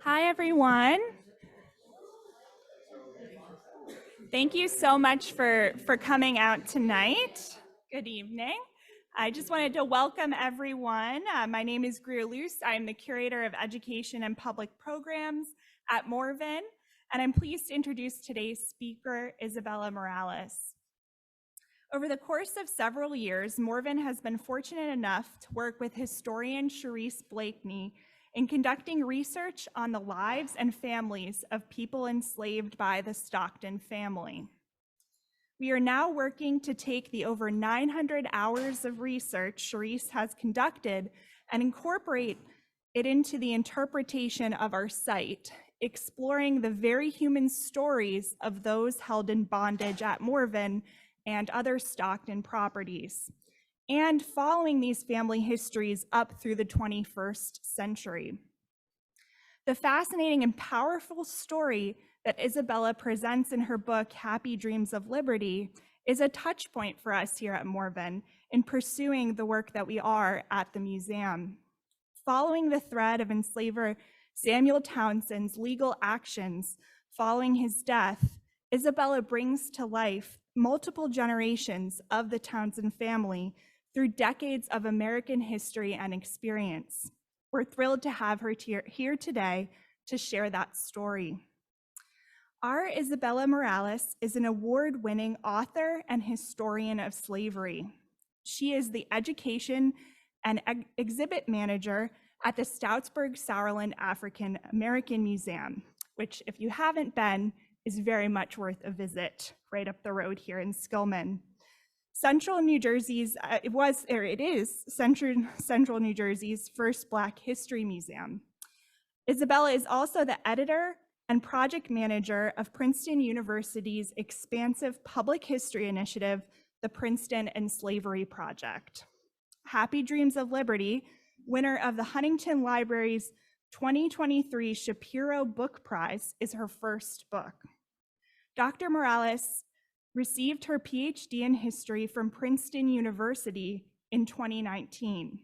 Hi, everyone. Thank you so much for coming out tonight. Good evening. I just wanted to welcome everyone. My name is Greer Luce. I'm the Curator of Education and Public Programs at Morven, and I'm pleased to introduce today's speaker, Isabela Morales. Over the course of several years, Morven has been fortunate enough to work with historian Charisse Blakeney in conducting research on the lives and families of people enslaved by the Stockton family. We are now working to take the over 900 hours of research Charisse has conducted and incorporate it into the interpretation of our site, exploring the very human stories of those held in bondage at Morven and other Stockton properties, and following these family histories up through the 21st century. The fascinating and powerful story that Isabela presents in her book, Happy Dreams of Liberty, is a touch point for us here at Morven in pursuing the work that we are at the museum. Following the thread of enslaver Samuel Townsend's legal actions following his death, Isabela brings to life multiple generations of the Townsend family through decades of American history and experience. We're thrilled to have her here today to share that story. Our Isabela Morales is an award-winning author and historian of slavery. She is the education and exhibit manager at the Stoutsburg Sourland African American Museum, which, if you haven't been, is very much worth a visit right up the road here in Skillman. Central New Jersey's, it is Central New Jersey's first Black History Museum. Isabela is also the editor and project manager of Princeton University's expansive public history initiative, the Princeton Slavery Project. Happy Dreams of Liberty, winner of the Huntington Library's 2023 Shapiro Book Prize, is her first book. Dr. Morales received her Ph.D. in history from Princeton University in 2019.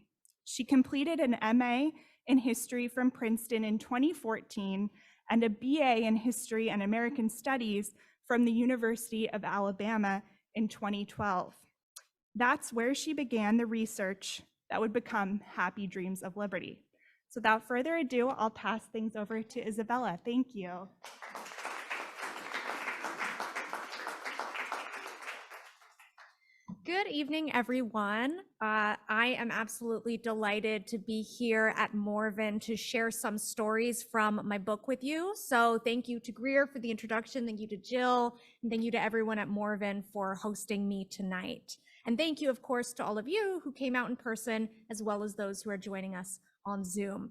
She completed an MA in history from Princeton in 2014 and a BA in history and American studies from the University of Alabama in 2012. That's where she began the research that would become Happy Dreams of Liberty. So without further ado, I'll pass things over to Isabela. Thank you. Good evening, everyone. I am absolutely delighted to be here at Morven to share some stories from my book with you. So thank you to Greer for the introduction. Thank you to Jill, and thank you to everyone at Morven for hosting me tonight. And thank you, of course, to all of you who came out in person, as well as those who are joining us on Zoom.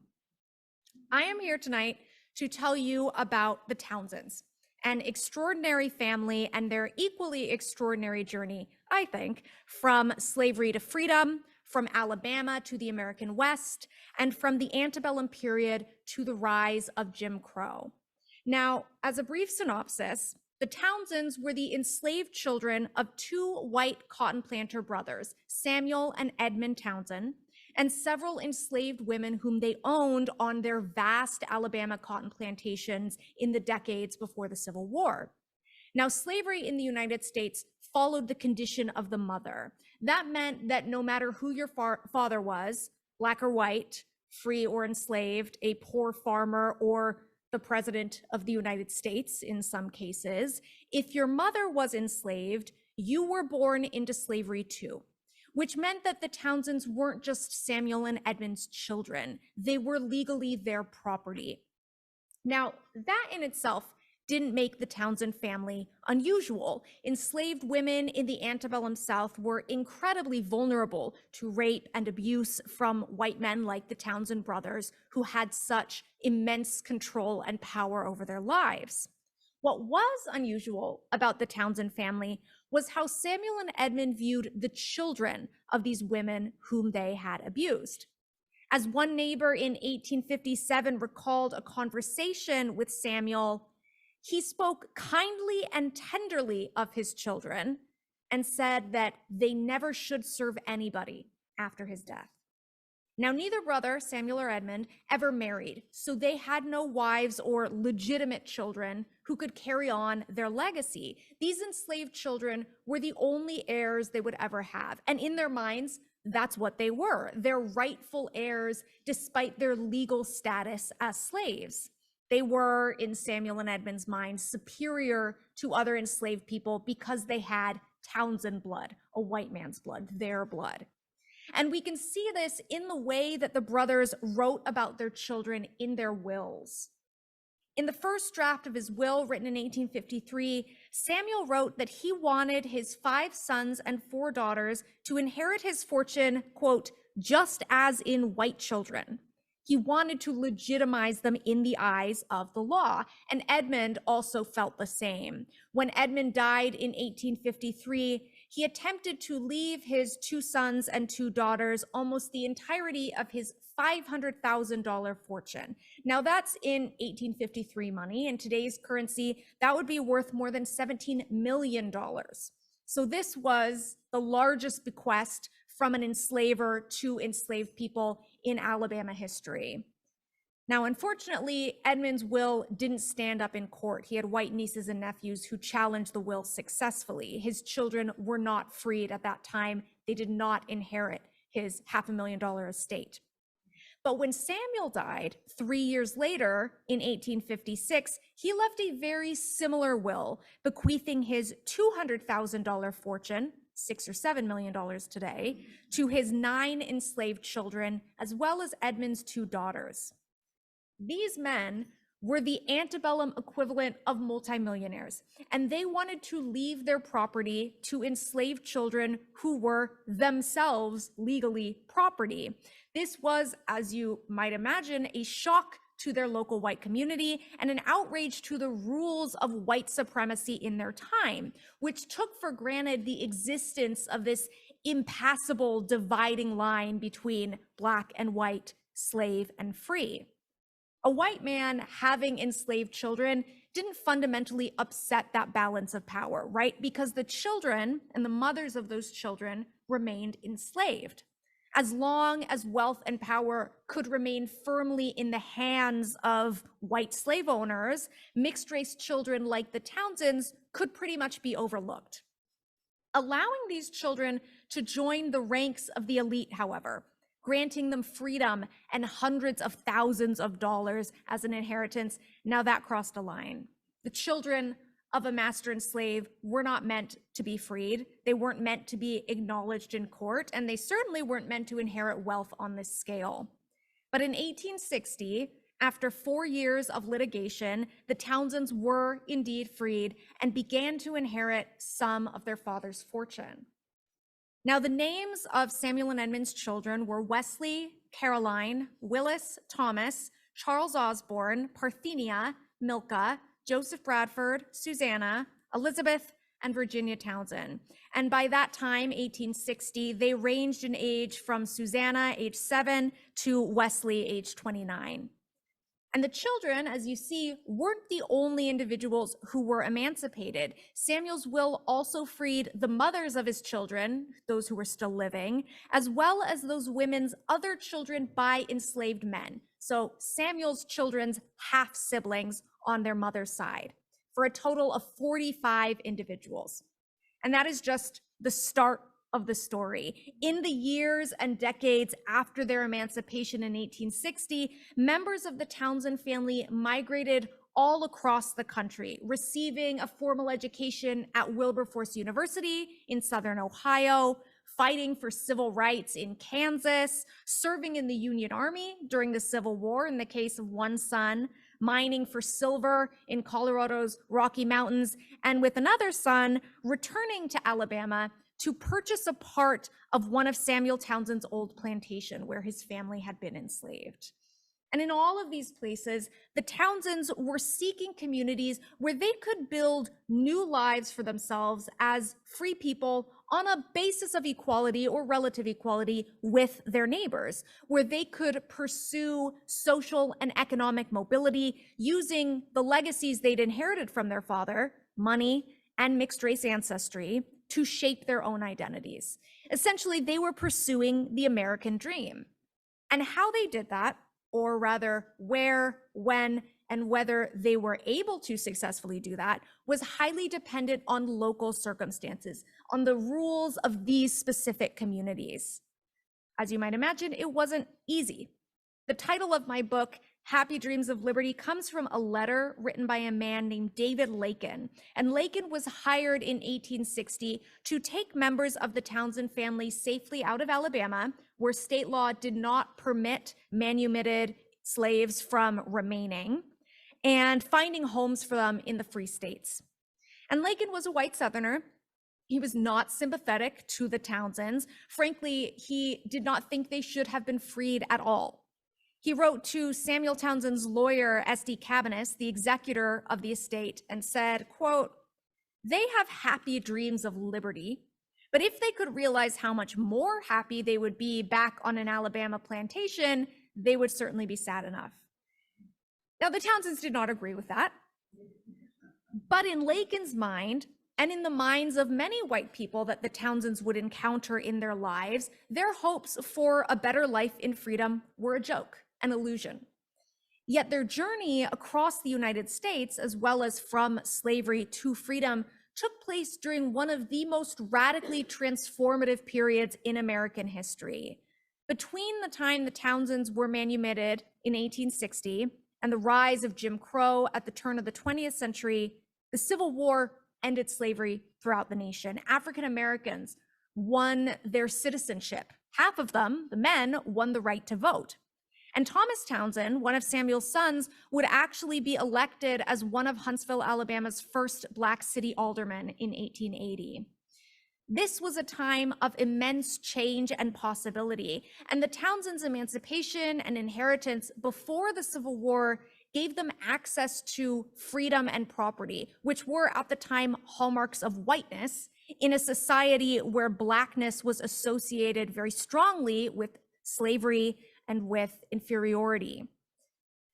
I am here tonight to tell you about the Townsends, an extraordinary family and their equally extraordinary journey, I think, from slavery to freedom, from Alabama to the American West, and from the antebellum period to the rise of Jim Crow. Now, as a brief synopsis, the Townsends were the enslaved children of two white cotton planter brothers, Samuel and Edmund Townsend, and several enslaved women whom they owned on their vast Alabama cotton plantations in the decades before the Civil War. Now, slavery in the United States followed the condition of the mother. That meant that no matter who your father was, Black or white, free or enslaved, a poor farmer, or the president of the United States in some cases, if your mother was enslaved, you were born into slavery too, which meant that the Townsends weren't just Samuel and Edmund's children. They were legally their property. Now, that in itself didn't make the Townsend family unusual. Enslaved women in the antebellum South were incredibly vulnerable to rape and abuse from white men like the Townsend brothers, who had such immense control and power over their lives. What was unusual about the Townsend family was how Samuel and Edmund viewed the children of these women whom they had abused. As one neighbor in 1857 recalled a conversation with Samuel, he spoke kindly and tenderly of his children and said that they never should serve anybody after his death. Now, neither brother, Samuel or Edmund, ever married, so they had no wives or legitimate children who could carry on their legacy. These enslaved children were the only heirs they would ever have. And in their minds, that's what they were. Their rightful heirs, despite their legal status as slaves. They were, in Samuel and Edmund's minds, superior to other enslaved people because they had Townsend blood, a white man's blood, their blood. And we can see this in the way that the brothers wrote about their children in their wills. In the first draft of his will, written in 1853, Samuel wrote that he wanted his 5 sons and 4 daughters to inherit his fortune, quote, just as in white children. He wanted to legitimize them in the eyes of the law, and Edmund also felt the same. When Edmund died in 1853, he attempted to leave his 2 sons and 2 daughters almost the entirety of his $500,000 fortune. Now that's in 1853 money. In today's currency, that would be worth more than $17 million. So this was the largest bequest from an enslaver to enslaved people in Alabama history. Now, unfortunately, Edmund's will didn't stand up in court. He had white nieces and nephews who challenged the will successfully. His children were not freed at that time. They did not inherit his $500,000 estate. But when Samuel died 3 years later in 1856, he left a very similar will, bequeathing his $200,000 fortune, $6 or $7 million today, to his 9 enslaved children, as well as Edmund's 2 daughters. These men were the antebellum equivalent of multimillionaires, and they wanted to leave their property to enslaved children who were themselves legally property. This was, as you might imagine, a shock to their local white community and an outrage to the rules of white supremacy in their time, which took for granted the existence of this impassable dividing line between Black and white, slave and free. A white man having enslaved children didn't fundamentally upset that balance of power, right? Because the children and the mothers of those children remained enslaved. As long as wealth and power could remain firmly in the hands of white slave owners, mixed race children like the Townsends could pretty much be overlooked. Allowing these children to join the ranks of the elite, however, granting them freedom and hundreds of thousands of dollars as an inheritance, now that crossed a line. The children of a master and slave were not meant to be freed. They weren't meant to be acknowledged in court, and they certainly weren't meant to inherit wealth on this scale. But in 1860, after 4 years of litigation, the Townsends were indeed freed and began to inherit some of their father's fortune. Now, the names of Samuel and Edmund's children were Wesley, Caroline, Willis, Thomas, Charles Osborne, Parthenia, Milka, Joseph Bradford, Susanna, Elizabeth, and Virginia Townsend. And by that time, 1860, they ranged in age from Susanna, age 7, to Wesley, age 29. And the children, as you see, weren't the only individuals who were emancipated. Samuel's will also freed the mothers of his children, those who were still living, as well as those women's other children by enslaved men. So Samuel's children's half-siblings on their mother's side, for a total of 45 individuals. And that is just the start of the story. In the years and decades after their emancipation in 1860, members of the Townsend family migrated all across the country, receiving a formal education at Wilberforce University in Southern Ohio, fighting for civil rights in Kansas, serving in the Union Army during the Civil War in the case of one son, mining for silver in Colorado's Rocky Mountains, and with another son returning to Alabama to purchase a part of one of Samuel Townsend's old plantation where his family had been enslaved. And in all of these places, the Townsends were seeking communities where they could build new lives for themselves as free people on a basis of equality or relative equality with their neighbors, where they could pursue social and economic mobility using the legacies they'd inherited from their father, money and mixed race ancestry, to shape their own identities. Essentially, they were pursuing the American dream. And how they did that, or rather where, when, and whether they were able to successfully do that, was highly dependent on local circumstances, on the rules of these specific communities. As you might imagine, it wasn't easy. The title of my book, Happy Dreams of Liberty, comes from a letter written by a man named David Lakin. And Lakin was hired in 1860 to take members of the Townsend family safely out of Alabama, where state law did not permit manumitted slaves from remaining, and finding homes for them in the free states. And Lakin was a white Southerner. He was not sympathetic to the Townsends. Frankly, he did not think they should have been freed at all. He wrote to Samuel Townsend's lawyer, S.D. Cabanis, the executor of the estate, and said, quote, "They have happy dreams of liberty, but if they could realize how much more happy they would be back on an Alabama plantation, they would certainly be sad enough." Now, the Townsends did not agree with that. But in Lakin's mind, and in the minds of many white people that the Townsends would encounter in their lives, their hopes for a better life in freedom were a joke, an illusion. Yet their journey across the United States, as well as from slavery to freedom, took place during one of the most radically transformative periods in American history. Between the time the Townsends were manumitted in 1860 and the rise of Jim Crow at the turn of the 20th century, the Civil War ended slavery throughout the nation. African Americans won their citizenship. Half of them, the men, won the right to vote. And Thomas Townsend, one of Samuel's sons, would actually be elected as one of Huntsville, Alabama's first Black city aldermen in 1880. This was a time of immense change and possibility, and the Townsends' emancipation and inheritance before the Civil War gave them access to freedom and property, which were at the time hallmarks of whiteness in a society where Blackness was associated very strongly with slavery and with inferiority.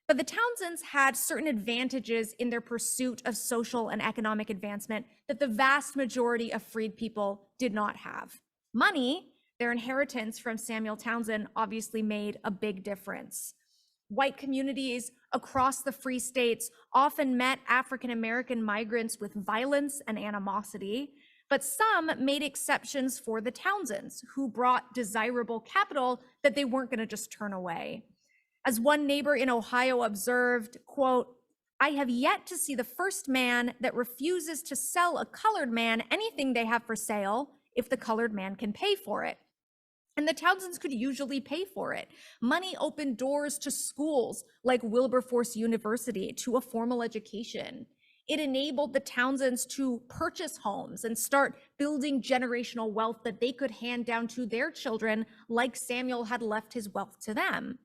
But the Townsends had certain advantages in their pursuit of social and economic advancement that the vast majority of freed people did not have. Money, their inheritance from Samuel Townsend, obviously made a big difference. White communities across the free states often met African American migrants with violence and animosity, but some made exceptions for the Townsends, who brought desirable capital that they weren't going to just turn away. As one neighbor in Ohio observed, quote, "I have yet to see the first man that refuses to sell a colored man anything they have for sale if the colored man can pay for it." And the Townsends could usually pay for it. Money opened doors to schools like Wilberforce University, to a formal education. It enabled the Townsends to purchase homes and start building generational wealth that they could hand down to their children, like Samuel had left his wealth to them.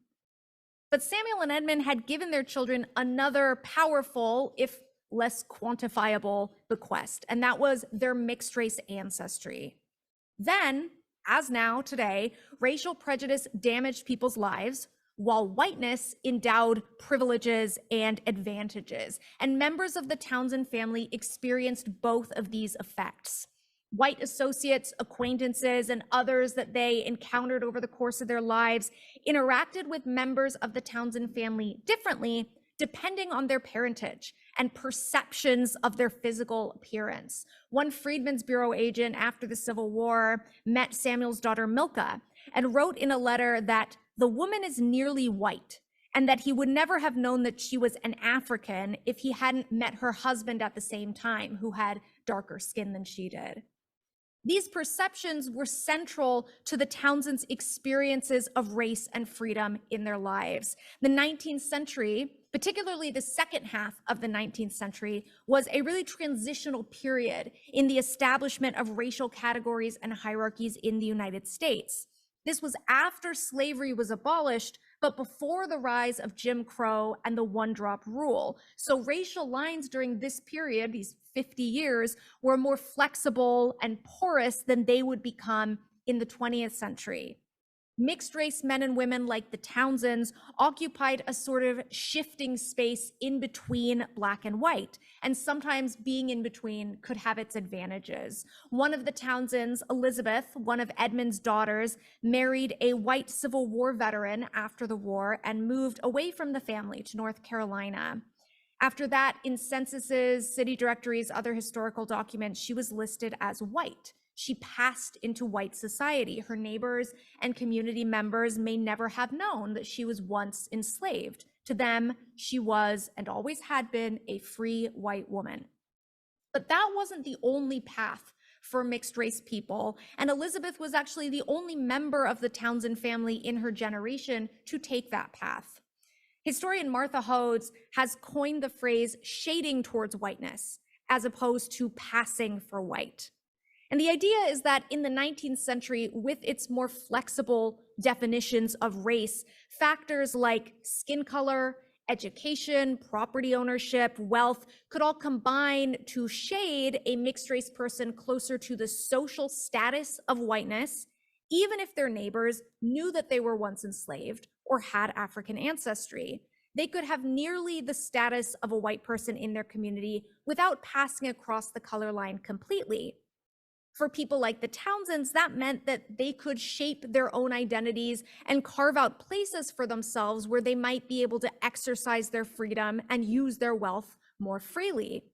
But Samuel and Edmund had given their children another powerful, if less quantifiable, bequest, and that was their mixed race ancestry. Then, as now, today, racial prejudice damaged people's lives, while whiteness endowed privileges and advantages. And members of the Townsend family experienced both of these effects. White associates, acquaintances, and others that they encountered over the course of their lives interacted with members of the Townsend family differently, depending on their parentage and perceptions of their physical appearance. One Freedmen's Bureau agent after the Civil War met Samuel's daughter Milka and wrote in a letter that the woman is nearly white, and that he would never have known that she was an African if he hadn't met her husband at the same time, who had darker skin than she did. These perceptions were central to the Townsends' experiences of race and freedom in their lives. The 19th century, particularly the second half of the 19th century, was a really transitional period in the establishment of racial categories and hierarchies in the United States. This was after slavery was abolished, but before the rise of Jim Crow and the one-drop rule. So racial lines during this period, these 50 years, were more flexible and porous than they would become in the 20th century. Mixed race men and women like the Townsends occupied a sort of shifting space in between Black and white, and sometimes being in between could have its advantages. One of the Townsends, Elizabeth, one of Edmund's daughters, married a white Civil War veteran after the war and moved away from the family to North Carolina. After that, in censuses, city directories, other historical documents, she was listed as white. She passed into white society. Her neighbors and community members may never have known that she was once enslaved. To them, she was and always had been a free white woman. But that wasn't the only path for mixed race people, and Elizabeth was actually the only member of the Townsend family in her generation to take that path. Historian Martha Hodes has coined the phrase shading towards whiteness as opposed to passing for white. And the idea is that in the 19th century, with its more flexible definitions of race, factors like skin color, education, property ownership, wealth could all combine to shade a mixed race person closer to the social status of whiteness, even if their neighbors knew that they were once enslaved or had African ancestry. They could have nearly the status of a white person in their community without passing across the color line completely. For people like the Townsends, that meant that they could shape their own identities and carve out places for themselves where they might be able to exercise their freedom and use their wealth more freely.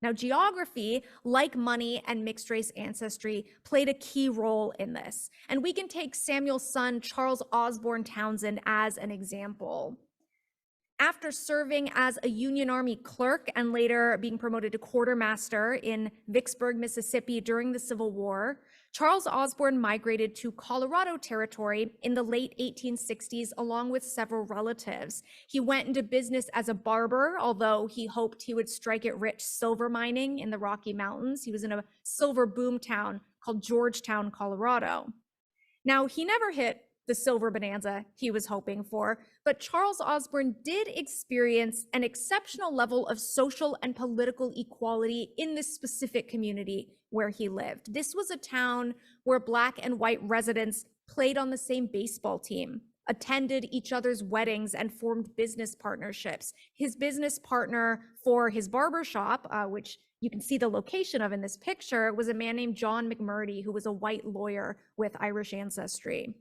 Now, geography, like money and mixed race ancestry, played a key role in this. And we can take Samuel's son, Charles Osborne Townsend, as an example. After serving as a Union Army clerk and later being promoted to quartermaster in Vicksburg, Mississippi during the Civil War, Charles Osborne migrated to Colorado Territory in the late 1860s along with several relatives. He went into business as a barber, although he hoped he would strike it rich silver mining in the Rocky Mountains. He was in a silver boom town called Georgetown, Colorado. Now, he never hit the silver bonanza he was hoping for, but Charles Osborne did experience an exceptional level of social and political equality in this specific community where he lived. This was a town where Black and white residents played on the same baseball team, attended each other's weddings, and formed business partnerships. His business partner for his barbershop, which you can see the location of in this picture, was a man named John McMurdy, who was a white lawyer with Irish ancestry.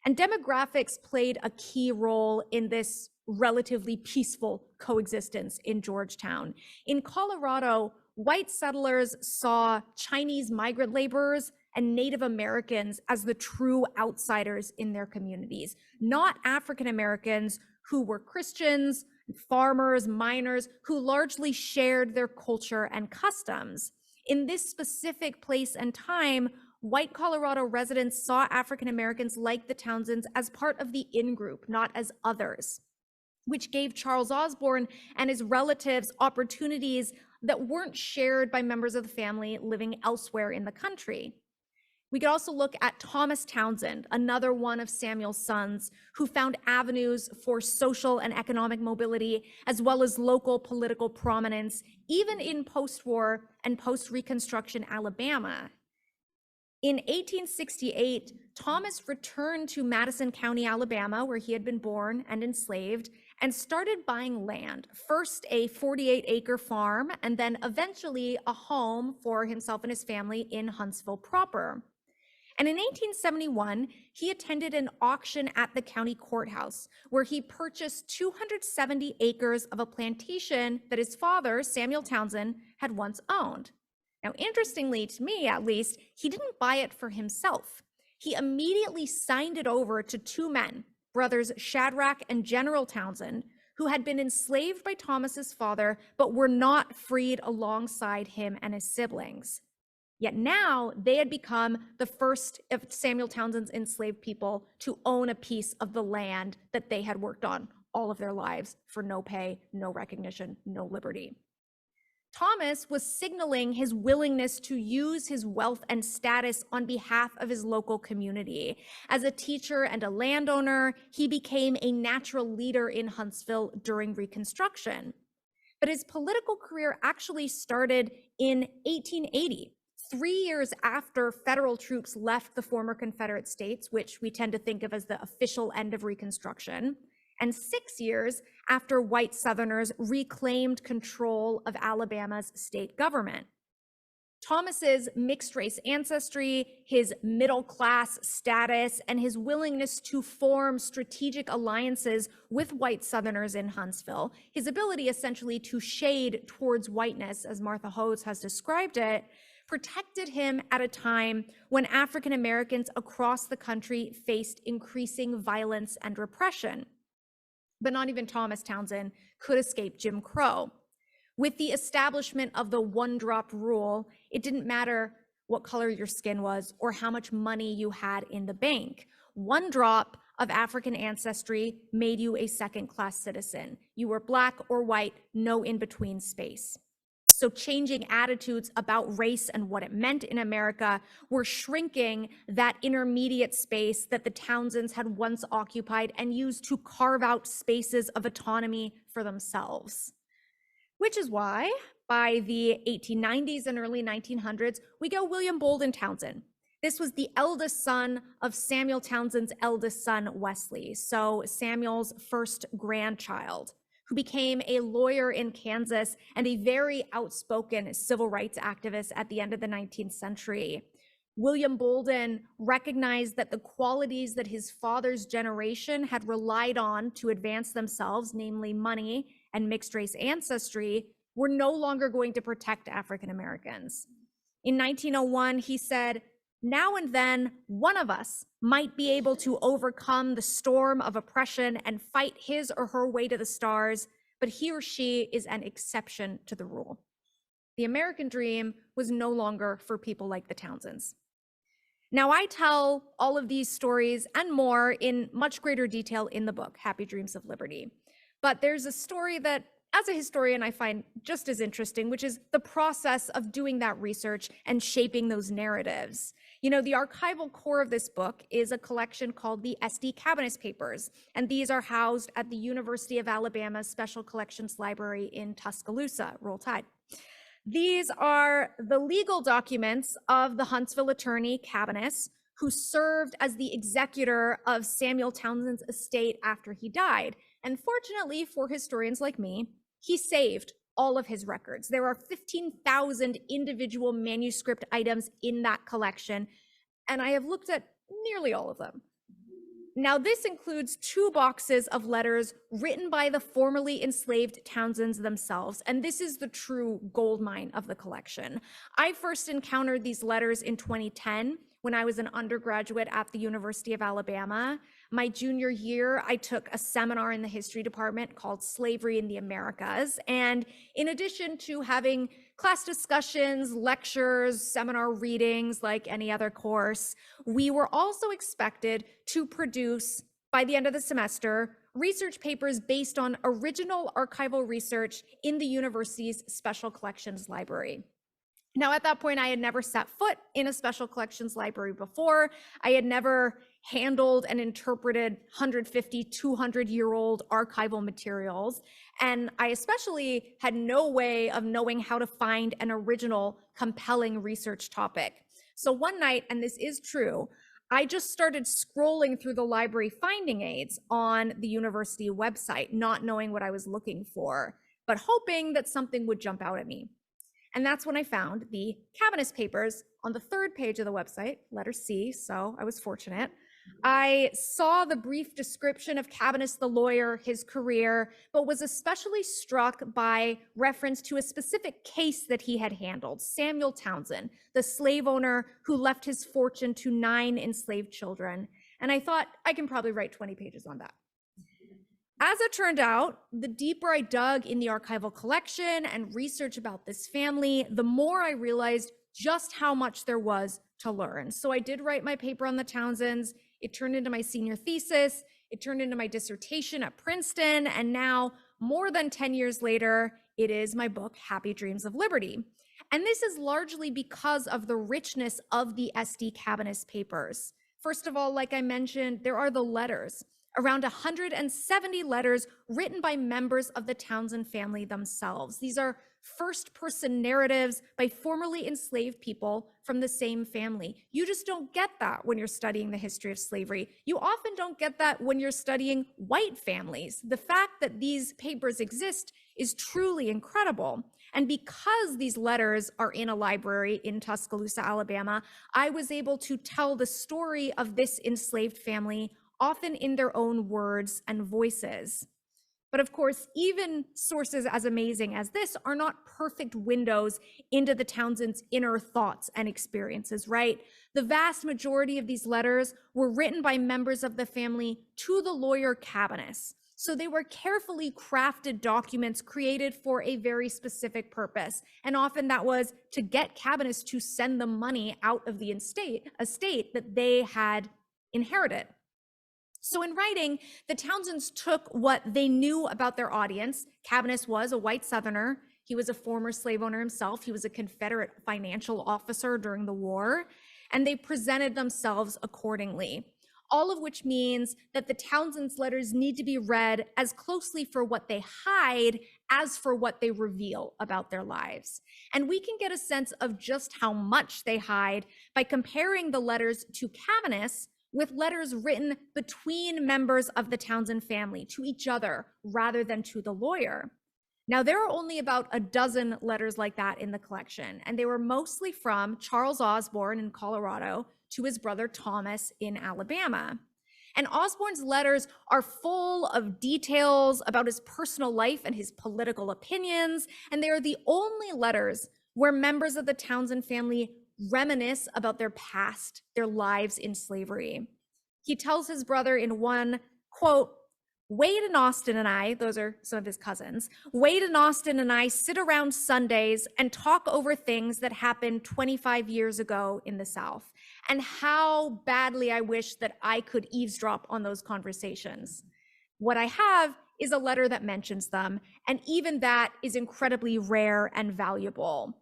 And demographics played a key role in this relatively peaceful coexistence in Georgetown. In Colorado, white settlers saw Chinese migrant laborers and Native Americans as the true outsiders in their communities, not African Americans who were Christians, farmers, miners, who largely shared their culture and customs. In this specific place and time, white Colorado residents saw African Americans like the Townsends as part of the in-group, not as others, which gave Charles Osborne and his relatives opportunities that weren't shared by members of the family living elsewhere in the country. We could also look at Thomas Townsend, another one of Samuel's sons, who found avenues for social and economic mobility, as well as local political prominence, even in post-war and post-Reconstruction Alabama. In 1868, Thomas returned to Madison County, Alabama, where he had been born and enslaved, and started buying land, first a 48-acre farm, and then eventually a home for himself and his family in Huntsville proper. And in 1871, he attended an auction at the county courthouse, where he purchased 270 acres of a plantation that his father, Samuel Townsend, had once owned. Now, interestingly, to me at least, he didn't buy it for himself. He immediately signed it over to two men, brothers Shadrach and General Townsend, who had been enslaved by Thomas's father, but were not freed alongside him and his siblings. Yet now they had become the first of Samuel Townsend's enslaved people to own a piece of the land that they had worked on all of their lives for no pay, no recognition, no liberty. Thomas was signaling his willingness to use his wealth and status on behalf of his local community. As a teacher and a landowner, he became a natural leader in Huntsville during Reconstruction. But his political career actually started in 1880, 3 years after federal troops left the former Confederate states, which we tend to think of as the official end of Reconstruction, and 6 years after white Southerners reclaimed control of Alabama's state government. Thomas's mixed race ancestry, his middle class status, and his willingness to form strategic alliances with white Southerners in Huntsville, his ability essentially to shade towards whiteness, as Martha Hose has described it, protected him at a time when African Americans across the country faced increasing violence and repression. But not even Thomas Townsend could escape Jim Crow. With the establishment of the one-drop rule, it didn't matter what color your skin was or how much money you had in the bank. One drop of African ancestry made you a second-class citizen. You were Black or white, no in-between space. So changing attitudes about race and what it meant in America were shrinking that intermediate space that the Townsends had once occupied and used to carve out spaces of autonomy for themselves. Which is why by the 1890s and early 1900s, we get William Bolden Townsend. This was the eldest son of Samuel Townsend's eldest son, Wesley, so Samuel's first grandchild, who became a lawyer in Kansas and a very outspoken civil rights activist at the end of the 19th century. William Bolden recognized that the qualities that his father's generation had relied on to advance themselves, namely money and mixed race ancestry, were no longer going to protect African Americans. In 1901, he said, "Now and then, one of us might be able to overcome the storm of oppression and fight his or her way to the stars, but he or she is an exception to the rule." The American dream was no longer for people like the Townsends. Now, I tell all of these stories and more in much greater detail in the book, Happy Dreams of Liberty. But there's a story that, as a historian, I find just as interesting, which is the process of doing that research and shaping those narratives. You know, the archival core of this book is a collection called the SD Cabinets Papers, and these are housed at the University of Alabama's Special Collections Library in Tuscaloosa. Roll Tide. These are the legal documents of the Huntsville attorney, Cabinets, who served as the executor of Samuel Townsend's estate after he died. And fortunately for historians like me, he saved all of his records. There are 15,000 individual manuscript items in that collection, and I have looked at nearly all of them. Now, this includes 2 boxes of letters written by the formerly enslaved Townsends themselves, and this is the true goldmine of the collection. I first encountered these letters in 2010 when I was an undergraduate at the University of Alabama. My junior year, I took a seminar in the history department called Slavery in the Americas, and in addition to having class discussions, lectures, seminar readings like any other course, we were also expected to produce, by the end of the semester, research papers based on original archival research in the university's Special Collections Library. Now, at that point, I had never set foot in a Special Collections Library before. I had never handled and interpreted 150, 200-year-old archival materials. And I especially had no way of knowing how to find an original, compelling research topic. So one night, and this is true, I just started scrolling through the library finding aids on the university website, not knowing what I was looking for, but hoping that something would jump out at me. And that's when I found the Cabinets Papers on the 3rd page of the website, letter C, so I was fortunate. I saw the brief description of Cabinets the lawyer, his career, but was especially struck by reference to a specific case that he had handled, Samuel Townsend, the slave owner who left his fortune to 9 enslaved children. And I thought, I can probably write 20 pages on that. As it turned out, the deeper I dug in the archival collection and research about this family, the more I realized just how much there was to learn. So I did write my paper on the Townsends. It turned into my senior thesis. It turned into my dissertation at Princeton. And now, more than 10 years later, it is my book, Happy Dreams of Liberty. And this is largely because of the richness of the SD Cabinets Papers. First of all, like I mentioned, there are the letters. around 170 letters written by members of the Townsend family themselves. These are first-person narratives by formerly enslaved people from the same family. You just don't get that when you're studying the history of slavery. You often don't get that when you're studying white families. The fact that these papers exist is truly incredible. And because these letters are in a library in Tuscaloosa, Alabama, I was able to tell the story of this enslaved family, often in their own words and voices. But of course, even sources as amazing as this are not perfect windows into the Townsend's inner thoughts and experiences, right? The vast majority of these letters were written by members of the family to the lawyer Cabinus. So they were carefully crafted documents created for a very specific purpose. And often that was to get Cabinus to send the money out of the estate that they had inherited. So in writing, the Townsends took what they knew about their audience. Cabinus was a white Southerner. He was a former slave owner himself. He was a Confederate financial officer during the war, and they presented themselves accordingly. All of which means that the Townsend's letters need to be read as closely for what they hide as for what they reveal about their lives. And we can get a sense of just how much they hide by comparing the letters to Cabinus with letters written between members of the Townsend family to each other rather than to the lawyer. Now, there are only about a dozen letters like that in the collection, and they were mostly from Charles Osborne in Colorado to his brother Thomas in Alabama. And Osborne's letters are full of details about his personal life and his political opinions, and they are the only letters where members of the Townsend family reminisce about their past, their lives in slavery. He tells his brother in one quote, "Wade and Austin and I," those are some of his cousins, "Wade and Austin and I sit around Sundays and talk over things that happened 25 years ago in the South, and how badly I wish that I could eavesdrop on those conversations. What I have is a letter that mentions them, and even that is incredibly rare and valuable."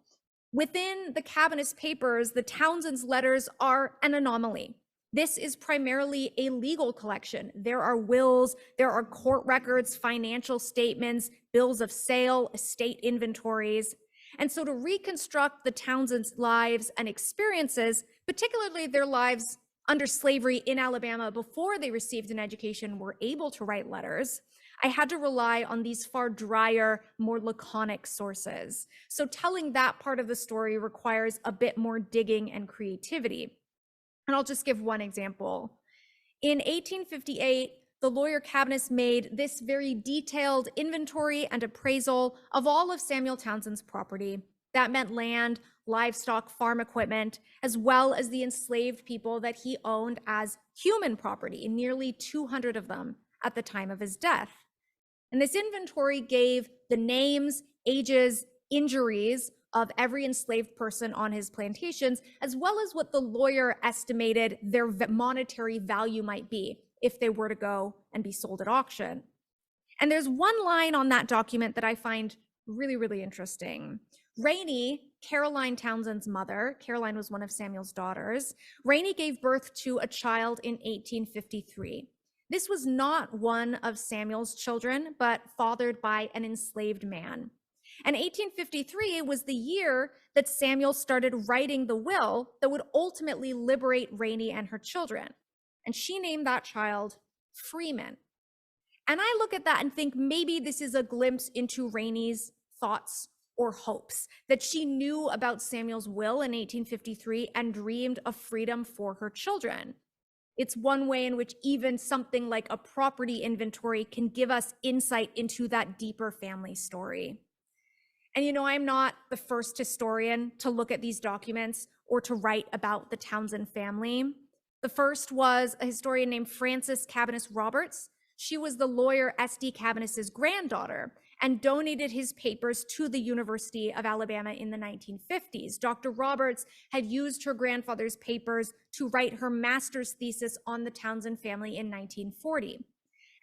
Within the Cabinus papers, the Townsend's letters are an anomaly. This is primarily a legal collection. There are wills, there are court records, financial statements, bills of sale, estate inventories. And so to reconstruct the Townsend's lives and experiences, particularly their lives under slavery in Alabama before they received an education, were able to write letters, I had to rely on these far drier, more laconic sources. So telling that part of the story requires a bit more digging and creativity. And I'll just give one example. In 1858, the lawyer Cabinus made this very detailed inventory and appraisal of all of Samuel Townsend's property. That meant land, livestock, farm equipment, as well as the enslaved people that he owned as human property, nearly 200 of them at the time of his death. And this inventory gave the names, ages, injuries of every enslaved person on his plantations, as well as what the lawyer estimated their monetary value might be if they were to go and be sold at auction. And there's one line on that document that I find really, really interesting. Rainey, Caroline Townsend's mother, Caroline was one of Samuel's daughters, Rainey gave birth to a child in 1853. This was not one of Samuel's children, but fathered by an enslaved man. And 1853 was the year that Samuel started writing the will that would ultimately liberate Rainey and her children. And she named that child Freeman. And I look at that and think maybe this is a glimpse into Rainey's thoughts or hopes, that she knew about Samuel's will in 1853 and dreamed of freedom for her children. It's one way in which even something like a property inventory can give us insight into that deeper family story. And you know, I'm not the first historian to look at these documents or to write about the Townsend family. The first was a historian named Frances Cabinus Roberts. She was the lawyer S.D. Cabinus's granddaughter and donated his papers to the University of Alabama in the 1950s. Dr. Roberts had used her grandfather's papers to write her master's thesis on the Townsend family in 1940.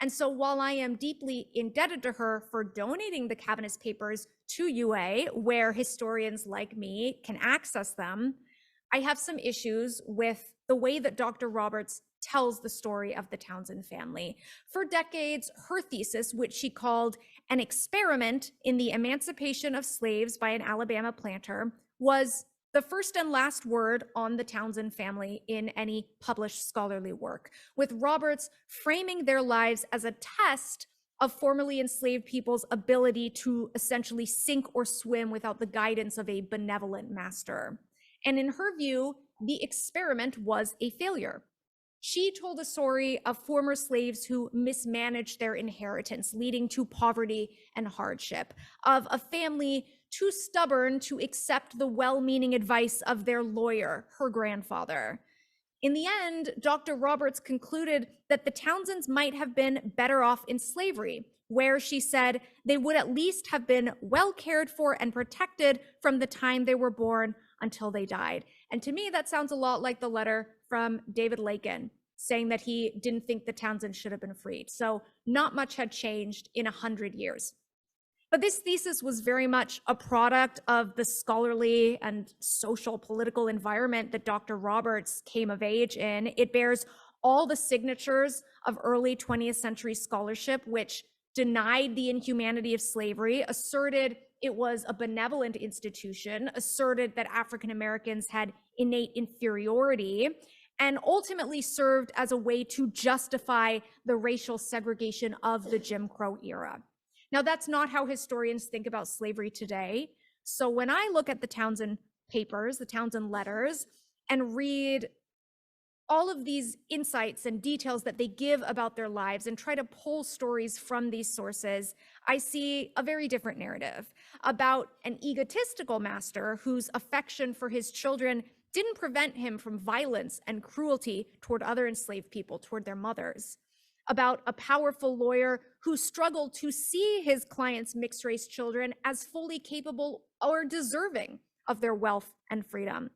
And so while I am deeply indebted to her for donating the Cabinus papers to UA, where historians like me can access them, I have some issues with the way that Dr. Roberts tells the story of the Townsend family. For decades, her thesis, which she called An Experiment in the Emancipation of Slaves by an Alabama Planter, was the first and last word on the Townsend family in any published scholarly work, with Roberts framing their lives as a test of formerly enslaved people's ability to essentially sink or swim without the guidance of a benevolent master. And in her view, the experiment was a failure. She told a story of former slaves who mismanaged their inheritance, leading to poverty and hardship, of a family too stubborn to accept the well-meaning advice of their lawyer, her grandfather. In the end, Dr. Roberts concluded that the Townsends might have been better off in slavery, where she said they would at least have been well cared for and protected from the time they were born until they died. And to me, that sounds a lot like the letter from David Lakin saying that he didn't think the Townsends should have been freed. So not much had changed in 100 years. But this thesis was very much a product of the scholarly and social political environment that Dr. Roberts came of age in. It bears all the signatures of early 20th century scholarship, which denied the inhumanity of slavery, asserted it was a benevolent institution, asserted that African Americans had innate inferiority, and ultimately served as a way to justify the racial segregation of the Jim Crow era. Now, that's not how historians think about slavery today. So when I look at the Townsend papers, the Townsend letters, and read all of these insights and details that they give about their lives and try to pull stories from these sources, I see a very different narrative about an egotistical master whose affection for his children didn't prevent him from violence and cruelty toward other enslaved people, toward their mothers. About a powerful lawyer who struggled to see his clients' mixed-race children as fully capable or deserving of their wealth and freedom.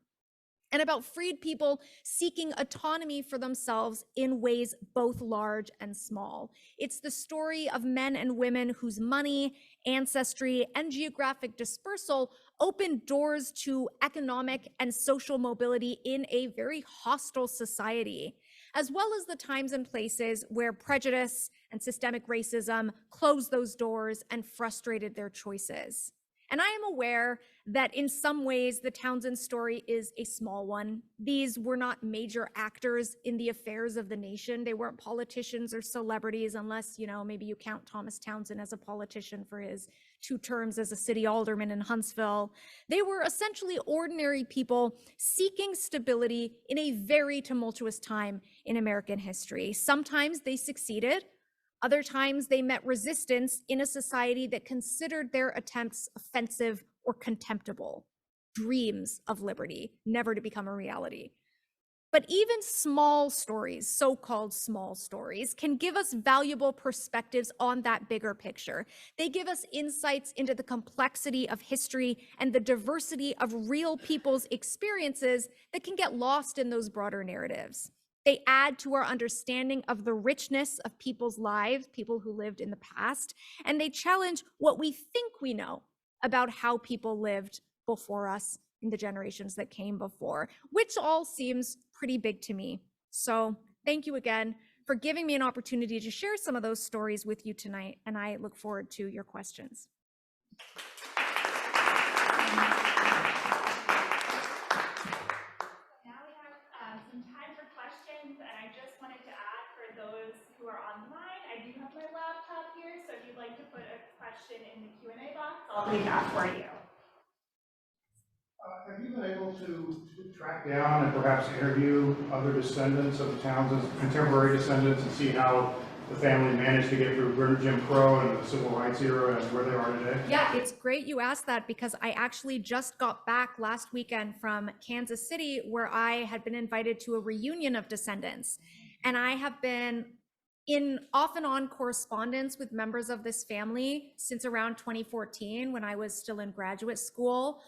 And about freed people seeking autonomy for themselves in ways both large and small. It's the story of men and women whose money, ancestry, and geographic dispersal opened doors to economic and social mobility in a very hostile society, as well as the times and places where prejudice and systemic racism closed those doors and frustrated their choices. And I am aware that in some ways the Townsend story is a small one. These were not major actors in the affairs of the nation. They weren't politicians or celebrities, unless, maybe you count Thomas Townsend as a politician for his 2 terms as a city alderman in Huntsville. They were essentially ordinary people seeking stability in a very tumultuous time in American history. Sometimes they succeeded. Other times they met resistance in a society that considered their attempts offensive or contemptible. Dreams of liberty, never to become a reality. But even small stories, so-called small stories, can give us valuable perspectives on that bigger picture. They give us insights into the complexity of history and the diversity of real people's experiences that can get lost in those broader narratives. They add to our understanding of the richness of people's lives, people who lived in the past, and they challenge what we think we know about how people lived before us in the generations that came before, which all seems pretty big to me. So thank you again for giving me an opportunity to share some of those stories with you tonight, and I look forward to your questions. Some time for questions, and I just wanted to add for those who are online, I do have my laptop here, so if you'd like to put a question in the Q&A box, I'll read that for you. Have you been able to track down and perhaps interview other descendants of the Townsends, contemporary descendants, and see how the family managed to get through Jim Crow and the Civil Rights era and where they are today? Yeah, it's great you asked that, because I actually just got back last weekend from Kansas City, where I had been invited to a reunion of descendants. And I have been in off and on correspondence with members of this family since around 2014, when I was still in graduate school.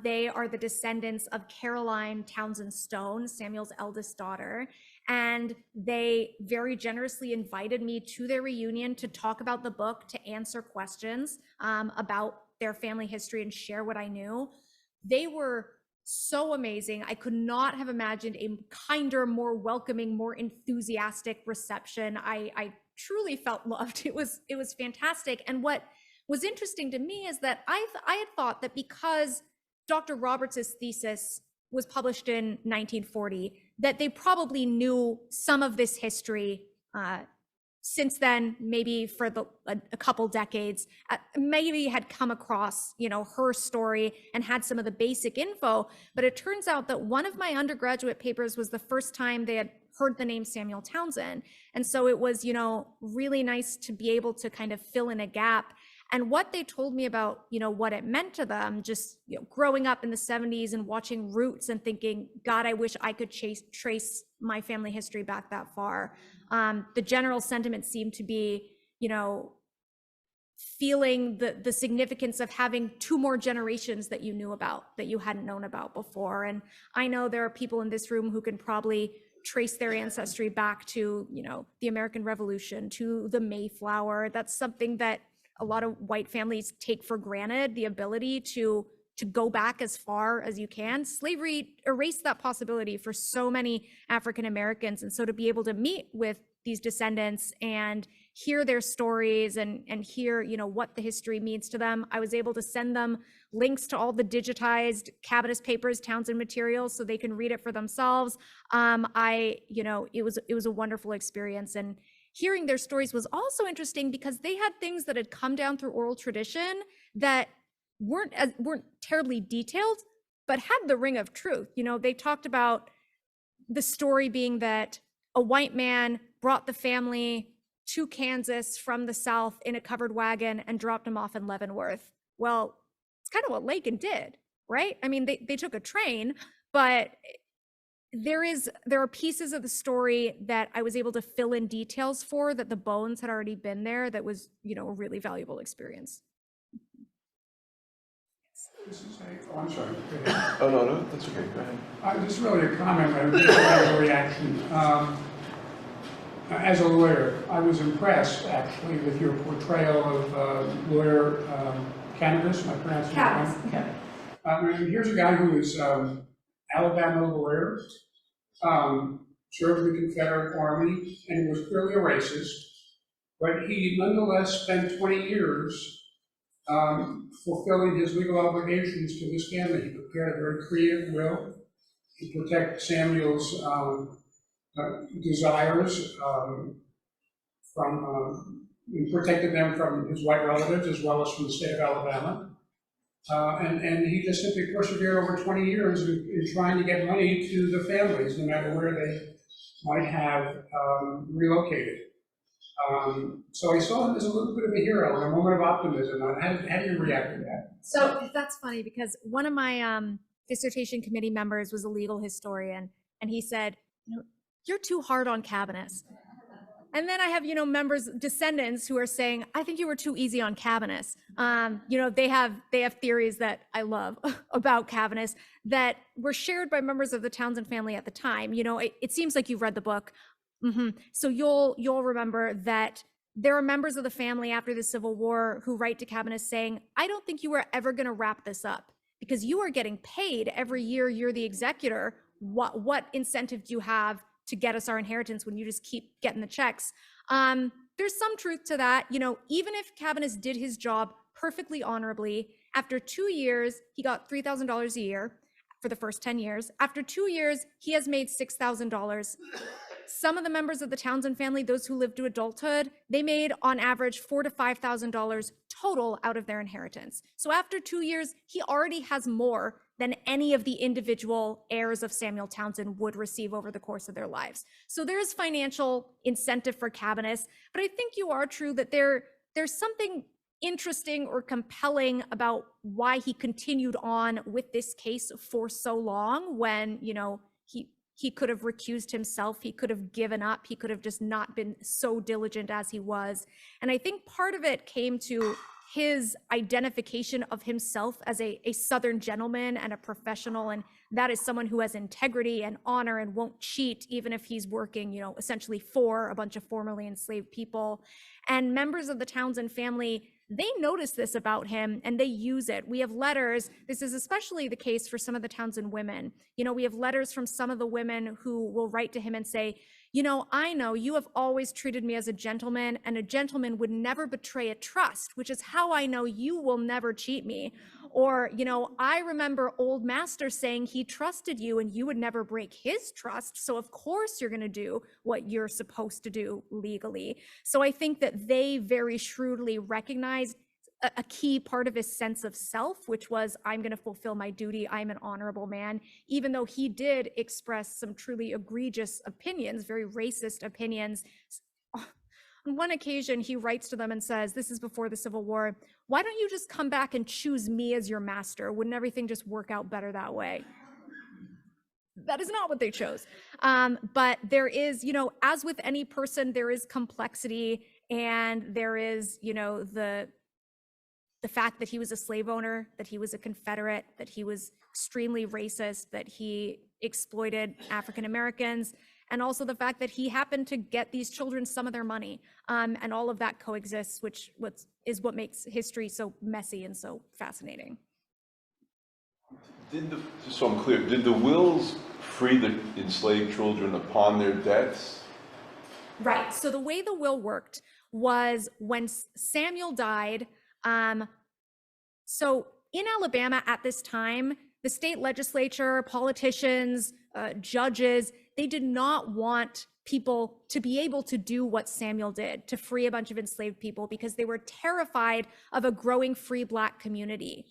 They are the descendants of Caroline Townsend Stone, Samuel's eldest daughter. And they very generously invited me to their reunion to talk about the book, to answer questions about their family history and share what I knew. They were so amazing. I could not have imagined a kinder, more welcoming, more enthusiastic reception. I truly felt loved. It was fantastic. And what was interesting to me is that I had thought that because Dr. Roberts' thesis was published in 1940, that they probably knew some of this history since then, maybe for a couple decades, maybe had come across, her story and had some of the basic info. But it turns out that one of my undergraduate papers was the first time they had heard the name Samuel Townsend. And so it was, really nice to be able to kind of fill in a gap. And what they told me about, what it meant to them, just growing up in the 70s and watching Roots and thinking, God, I wish I could trace my family history back that far. The general sentiment seemed to be, feeling the significance of having 2 more generations that you knew about, that you hadn't known about before. And I know there are people in this room who can probably trace their ancestry back to, the American Revolution, to the Mayflower. That's something that a lot of white families take for granted, the ability to go back as far as you can. Slavery erased that possibility for so many African Americans. And so to be able to meet with these descendants and hear their stories and hear, what the history means to them, I was able to send them links to all the digitized Cabinets papers, Townsend materials, so they can read it for themselves. It was a wonderful experience. And hearing their stories was also interesting because they had things that had come down through oral tradition that weren't terribly detailed, but had the ring of truth. They talked about the story being that a white man brought the family to Kansas from the South in a covered wagon and dropped them off in Leavenworth. Well, it's kind of what Lakin did, right? I mean, they took a train, but there are pieces of the story that I was able to fill in details for, that the bones had already been there. That was, a really valuable experience. I'm sorry. Oh, no, that's okay, go ahead. This is really a comment, I just have a reaction. As a lawyer, I was impressed, actually, with your portrayal of lawyer Cannabis, my pronunciation. Here's a guy who is Alabama lawyer, served in the Confederate Army, and was clearly a racist, but he nonetheless spent 20 years fulfilling his legal obligations to his family. He prepared a very creative will to protect Samuel's desires and protected them from his white relatives as well as from the state of Alabama. And he just simply persevered over 20 years in trying to get money to the families, no matter where they might have relocated. So I saw him as a little bit of a hero, a moment of optimism. How do you react to that? So that's funny because one of my dissertation committee members was a legal historian, and he said, you're too hard on Cabinets. And then I have, members, descendants who are saying, I think you were too easy on Cabinets. They have theories that I love about Cabinets that were shared by members of the Townsend family at the time. It seems like you've read the book. So you'll remember that there are members of the family after the Civil War who write to Cabinets saying, I don't think you are ever going to wrap this up because you are getting paid every year. You're the executor. What incentive do you have to get us our inheritance when you just keep getting the checks? There's some truth to that. Even if Cabinets did his job perfectly honorably, after 2 years, he got $3,000 a year for the first 10 years. After 2 years, he has made $6,000. Some of the members of the Townsend family, those who lived to adulthood, they made on average $4,000 to $5,000 total out of their inheritance. So after 2 years, he already has more than any of the individual heirs of Samuel Townsend would receive over the course of their lives. So there is financial incentive for Cabinets, but I think you are true that there's something interesting or compelling about why he continued on with this case for so long when, he could have recused himself, he could have given up, he could have just not been so diligent as he was. And I think part of it came to his identification of himself as a Southern gentleman and a professional, and that is someone who has integrity and honor and won't cheat, even if he's working, essentially for a bunch of formerly enslaved people. And members of the Townsend family, they notice this about him and they use it. We have letters. This is especially the case for some of the Townsend women. You know, we have letters from some of the women who will write to him and say, you know, I know you have always treated me as a gentleman, and a gentleman would never betray a trust, which is how I know you will never cheat me. Or, you know, I remember old master saying he trusted you and you would never break his trust. So of course you're going to do what you're supposed to do legally. So I think that they very shrewdly recognized a key part of his sense of self, which was, I'm going to fulfill my duty. I'm an honorable man, even though he did express some truly egregious opinions, very racist opinions. On one occasion, he writes to them and says, this is before the Civil War, why don't you just come back and choose me as your master? Wouldn't everything just work out better that way? That is not what they chose. But there is, you know, as with any person, there is complexity, and there is, you know, the fact that he was a slave owner, that he was a Confederate, that he was extremely racist, that he exploited African Americans, and also the fact that he happened to get these children some of their money, and all of that coexists, which is what makes history so messy and so fascinating. Just so I'm clear, did the wills free the enslaved children upon their deaths? Right. So the way the will worked was when Samuel died. So in Alabama at this time, the state legislature, politicians, judges, they did not want people to be able to do what Samuel did, to free a bunch of enslaved people, because they were terrified of a growing free Black community.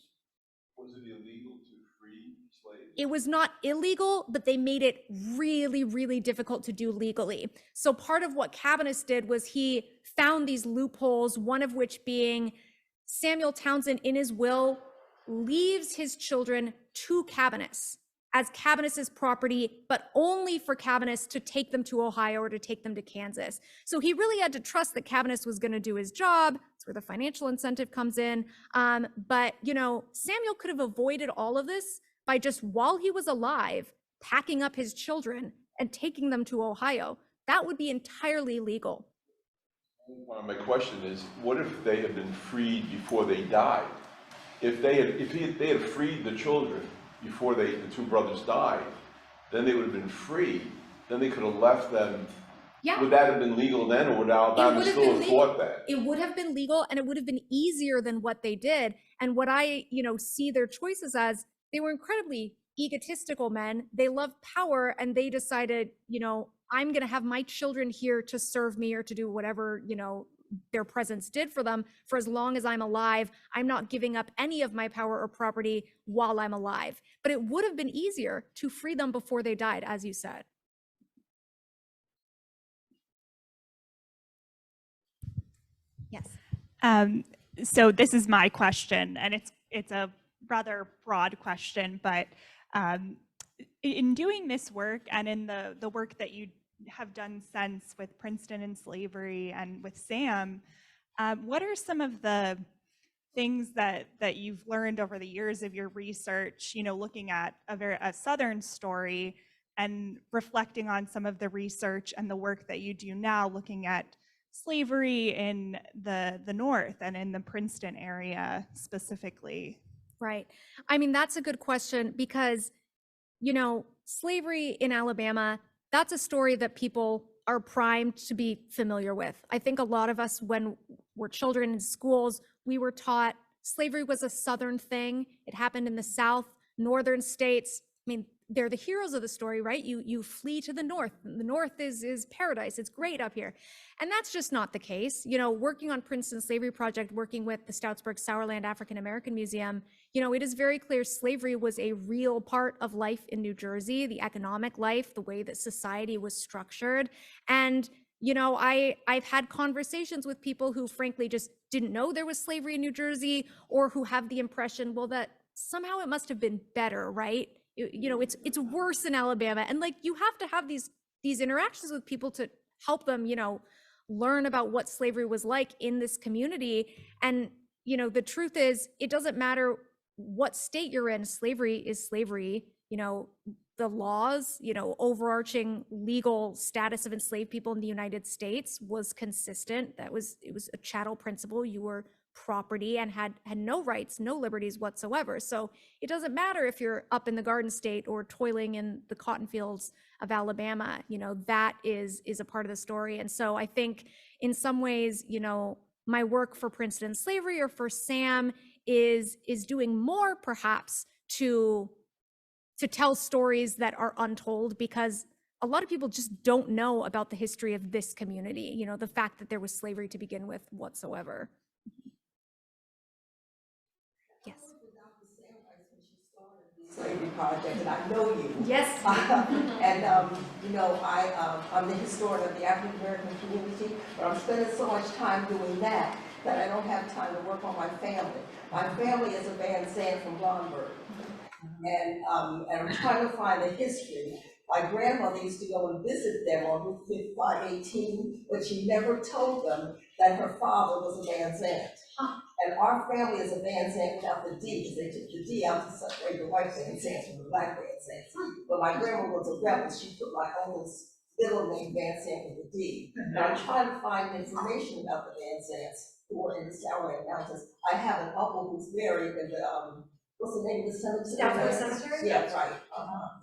Was it illegal to free slaves? It was not illegal, but they made it really, really difficult to do legally. So part of what Cabinus did was he found these loopholes, one of which being Samuel Townsend in his will leaves his children to Cabinus as Cabinus's property, but only for Cabinus to take them to Ohio or to take them to Kansas. So he really had to trust that Cabinus was going to do his job. That's where the financial incentive comes in. But, you know, Samuel could have avoided all of this by just, while he was alive, packing up his children and taking them to Ohio. That would be entirely legal. My question is, what if they had been freed before they died? If they had freed the children before the two brothers died, then they would have been free. Then they could have left them. Yeah. Would that have been legal then, or would Alabama still have fought that? It would have been legal, and it would have been easier than what they did. And what I, you know, see their choices as, they were incredibly egotistical men. They loved power, and they decided, you know, I'm going to have my children here to serve me or to do whatever, you know, their presence did for them for as long as I'm alive. I'm not giving up any of my power or property while I'm alive. But it would have been easier to free them before they died, as you said. Yes. So this is my question, and it's a rather broad question, but in doing this work and in the work that you have done since with Princeton and slavery and with Sam, what are some of the things that you've learned over the years of your research, you know, looking at a Southern story and reflecting on some of the research and the work that you do now, looking at slavery in the North and in the Princeton area specifically? Right. I mean, that's a good question because, you know, slavery in Alabama, that's a story that people are primed to be familiar with. I think a lot of us, when we're children in schools, we were taught slavery was a Southern thing. It happened in the South, Northern states. I mean, they're the heroes of the story, right? You flee to the North. The North is paradise. It's great up here. And that's just not the case. You know, working on Princeton Slavery Project, working with the Stoutsburg Sourland African American Museum, you know, it is very clear slavery was a real part of life in New Jersey, the economic life, the way that society was structured. And, you know, I've had conversations with people who frankly just didn't know there was slavery in New Jersey, or who have the impression, well, that somehow it must have been better, right? You know, it's worse in Alabama. And like, you have to have these interactions with people to help them, you know, learn about what slavery was like in this community. And, you know, the truth is, it doesn't matter what state you're in, slavery is slavery. You know, the laws, you know, overarching legal status of enslaved people in the United States was consistent. It was a chattel principle. You were property and had no rights, no liberties whatsoever. So it doesn't matter if you're up in the Garden State or toiling in the cotton fields of Alabama, you know, that is a part of the story. And so I think in some ways, you know, my work for Princeton Slavery or for SAM is doing more perhaps to tell stories that are untold, because a lot of people just don't know about the history of this community, you know, the fact that there was slavery to begin with whatsoever. Yes. Slavery Project, and I know you. Yes. And you know, I'm the historian of the African American community, but I'm spending so much time doing that I don't have time to work on my family. My family is a Van Zandt from Blomberg, and I'm trying to find the history. My grandmother used to go and visit them on Route 518, but she never told them that her father was a Van Zandt. And our family is a Van Zandt without the D, because they took the D out to separate the white Van Zandts from the black Van Zandts. But my grandma was a rebel. She put my uncle's middle name Van Zandt with the D. And I'm trying to find information about the Van Zandts who were in the Sourland Mountains. I have an uncle who's buried in the, what's the name of the cemetery? Stoutsburg Cemetery? Yeah, right.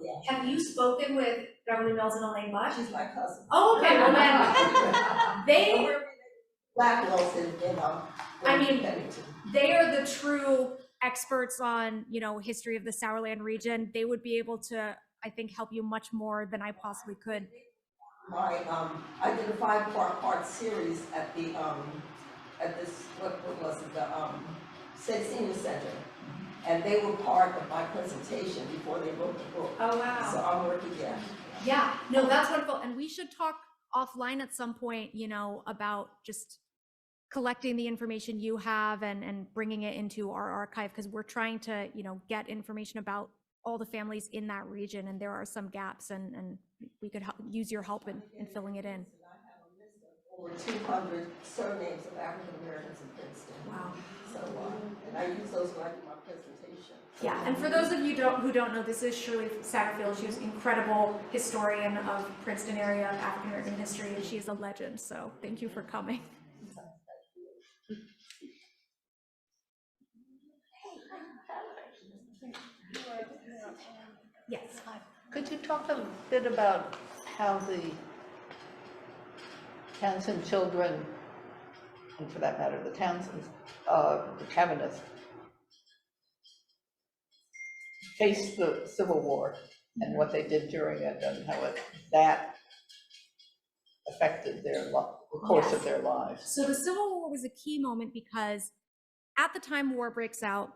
Yeah. Have you spoken with Beverly Mills and Elaine Bush? She's my cousin. Oh, okay. Well, then they, Black Wells in I mean, Pennington. they are the true experts on, you know, history of the Sourland region. They would be able to, I think, help you much more than I possibly could. I did a 5-part series at the at this what was it, the State Senior Center, and they were part of my presentation before they wrote the book. Oh, wow. So I'm working, Yeah, no, that's wonderful. And we should talk offline at some point, you know, about just collecting the information you have and bringing it into our archive, because we're trying to, you know, get information about all the families in that region, and there are some gaps, and we could use your help in filling it in. over 200 surnames of African Americans in Princeton. Wow. So, and I use those when I do my presentation. Yeah, and for those of you who don't know, this is Shirley Satterfield. She's an incredible historian of Princeton area of African American history, and she is a legend. So thank you for coming. Yes. Could you talk a bit about how the Townsend children, and for that matter, the Townsends, the Cabinets, faced the Civil War and what they did during it, and how that affected their the course of their lives? So the Civil War was a key moment because at the time war breaks out,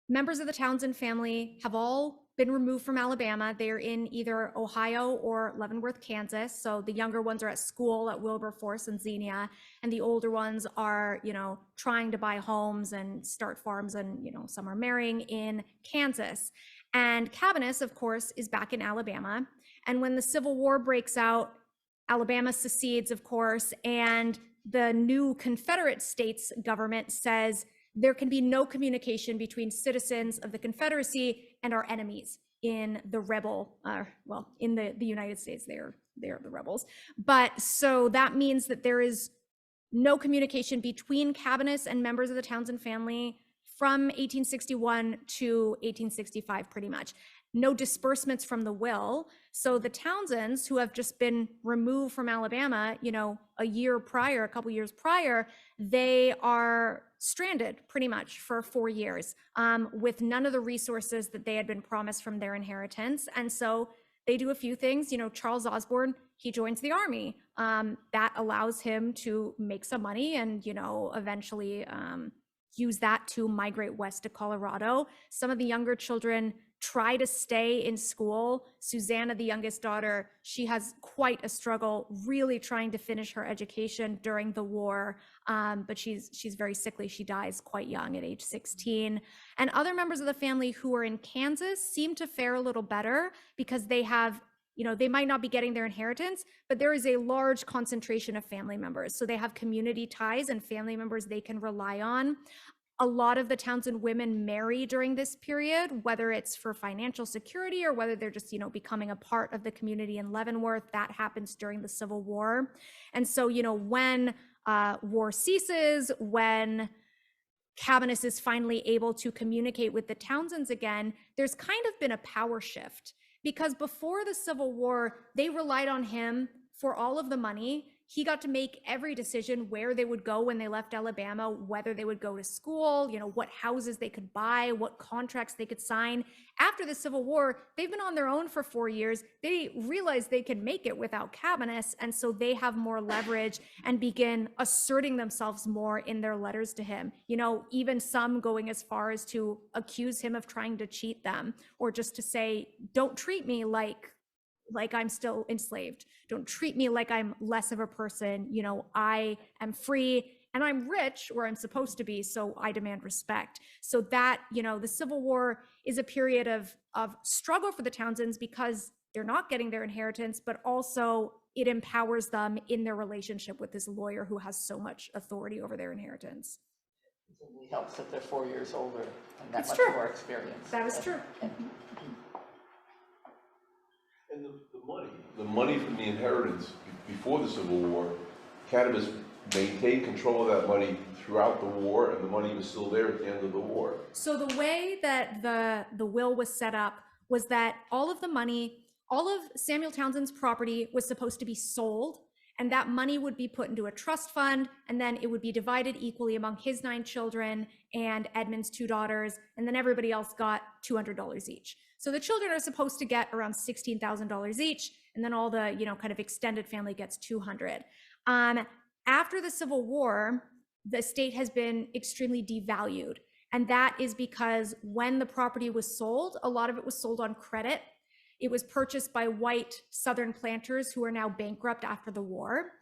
members of the Townsend family have all been removed from Alabama. They're in either Ohio or Leavenworth, Kansas. So the younger ones are at school at Wilberforce and Xenia, and the older ones are, you know, trying to buy homes and start farms, and, you know, some are marrying in Kansas. And Cabinets, of course, is back in Alabama. And when the Civil War breaks out, Alabama secedes, of course, and the new Confederate States government says there can be no communication between citizens of the Confederacy and our enemies in the rebel, well, in the United States, they're the rebels. But so that means that there is no communication between Cabinets and members of the Townsend family from 1861 to 1865, pretty much. No disbursements from the will. So the Townsends, who have just been removed from Alabama, you know, a couple years prior, they are stranded pretty much for 4 years with none of the resources that they had been promised from their inheritance. And so they do a few things. You know, Charles Osborne, he joins the army. That allows him to make some money and, you know, eventually use that to migrate west to Colorado. Some of the younger children try to stay in school. Susanna, the youngest daughter, she has quite a struggle really trying to finish her education during the war, but she's very sickly. She dies quite young at age 16. And other members of the family who are in Kansas seem to fare a little better because they have, you know, they might not be getting their inheritance, but there is a large concentration of family members. So they have community ties and family members they can rely on. A lot of the Townsend women marry during this period, whether it's for financial security or whether they're just, you know, becoming a part of the community in Leavenworth. That happens during the Civil War. And so, you know, when war ceases, when Cabanus is finally able to communicate with the Townsends again, there's kind of been a power shift, because before the Civil War, they relied on him for all of the money. He got to make every decision where they would go when they left Alabama, whether they would go to school, what houses they could buy, what contracts they could sign. After the Civil War, they've been on their own for 4 years. They realize they can make it without Cabanus, and so they have more leverage and begin asserting themselves more in their letters to him. Even some going as far as to accuse him of trying to cheat them, or just to say, don't treat me like I'm still enslaved. Don't treat me like I'm less of a person. I am free and I'm rich, or I'm supposed to be, so I demand respect. So that, the Civil War is a period of struggle for the Townsends, because they're not getting their inheritance, but also it empowers them in their relationship with this lawyer who has so much authority over their inheritance. It really helps that they're 4 years older and that It's much true. more experience. That is true. And the money from the inheritance before the Civil War, Cabanus maintained control of that money throughout the war, and the money was still there at the end of the war. So the way that the will was set up was that all of the money, all of Samuel Townsend's property was supposed to be sold, and that money would be put into a trust fund, and then it would be divided equally among his 9 children and Edmund's 2 daughters, and then everybody else got $200 each. So the children are supposed to get around $16,000 each, and then all the, kind of extended family gets $200. After the Civil War, the state has been extremely devalued. And that is because when the property was sold, a lot of it was sold on credit. It was purchased by white Southern planters who are now bankrupt after the war.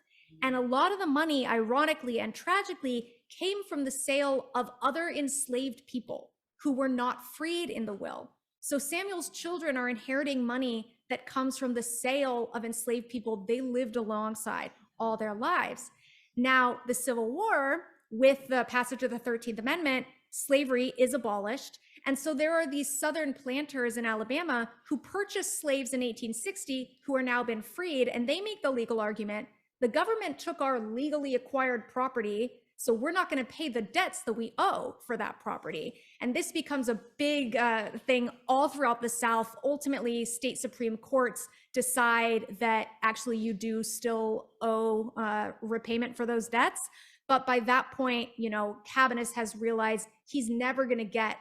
And a lot of the money, ironically and tragically, came from the sale of other enslaved people who were not freed in the will. So Samuel's children are inheriting money that comes from the sale of enslaved people they lived alongside all their lives. Now, the Civil War, with the passage of the 13th Amendment, slavery is abolished. And so there are these Southern planters in Alabama who purchased slaves in 1860 who are now been freed, and they make the legal argument, the government took our legally acquired property, so we're not going to pay the debts that we owe for that property. And this becomes a big thing all throughout the South. Ultimately, state Supreme Courts decide that actually you do still owe repayment for those debts. But by that point, Cabanus has realized he's never going to get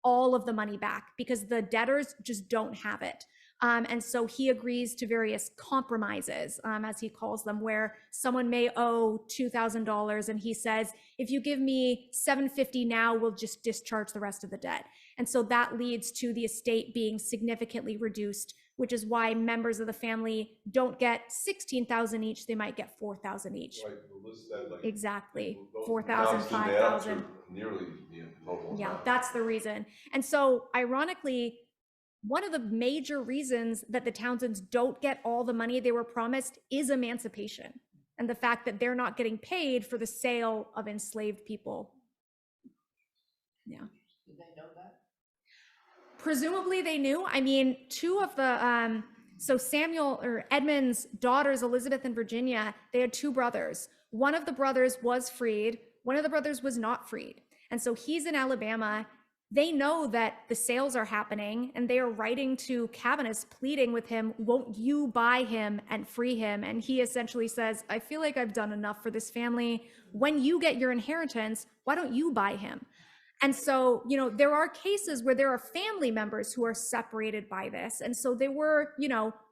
all of the money back because the debtors just don't have it. And so he agrees to various compromises, as he calls them, where someone may owe $2,000 and he says, if you give me $750 now, we'll just discharge the rest of the debt. And so that leads to the estate being significantly reduced, which is why members of the family don't get $16,000 each, they might get $4,000 each. Right, the list that, like, Exactly, those $4,000, amounts didn't add up to $5,000. Nearly the total Yeah, amount. that's the reason. And so ironically, one of the major reasons that the Townsends don't get all the money they were promised is emancipation, and the fact that they're not getting paid for the sale of enslaved people. Yeah. Did they know that? Presumably they knew. I mean, 2 of the, so Samuel or Edmund's daughters, Elizabeth and Virginia, they had 2 brothers. One of the brothers was freed. One of the brothers was not freed. And so he's in Alabama. They know that the sales are happening, and they are writing to Cabanus pleading with him, won't you buy him and free him? And he essentially says, I feel like I've done enough for this family. When you get your inheritance, why don't you buy him? And so, there are cases where there are family members who are separated by this. And so they were,